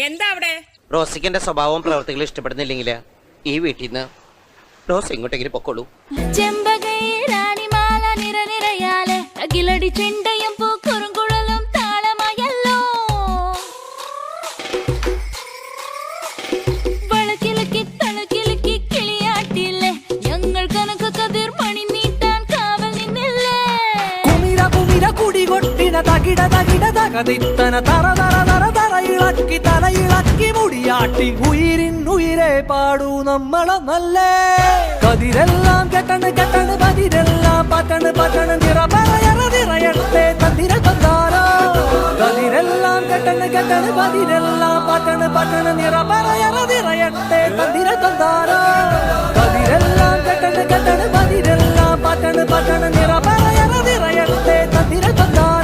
എന്താ അവിടെ? റോസിക്ക് സ്വഭാവവും പ്രവർത്തികളും ഇഷ്ടപ്പെടുന്നില്ലെങ്കിൽ ഈ വീട്ടിൽ നിന്ന് റോസ് എങ്ങോട്ടെങ്കിലും പൊക്കോളൂ. ചെണ്ടയും പൂക്കുറുങ്കുഴലും താളമായല്ലോ. വളക്കിലക്കി തളക്കിലക്കി കിളിയാട്ടില്ലേ, ഞങ്ങൾ കനക കതിർ മണി നീട്ടാൻ കാവൽ നിന്നില്ലേ. കുമിര കുമിര കുടികൊട്ടിന തകിട തകിട തകതിത്തന തറ തറ തറ തറ ഇളക്കി തല ഇളക്കി മുടിയാട്ടി ഉയിരിനുയിരെ പാടൂ നമ്മളൊന്നല്ലേ. കതിരെല്ലാം കെട്ടണ് കെട്ടണ് പതിരെല്ലാം പറ്റണ് പറ്റണ് നിറ പറയറ നിറയട്ടെ തന്തിര തന്താരോ. കതിരെല്ലാം കെട്ടണ് കെട്ടണ് പതിരെല്ലാം പറ്റണ് പറ്റണ് നിറ പറയറ നിറയട്ടെ തന്തിര തന്താരോ. കതിരെല്ലാം കെട്ടണ് കെട്ടണ് പതിരെല്ലാം പറ്റണ് പറ്റണ് നിറ പറയറ നിറയട്ടെ തന്തിര തന്താരോ.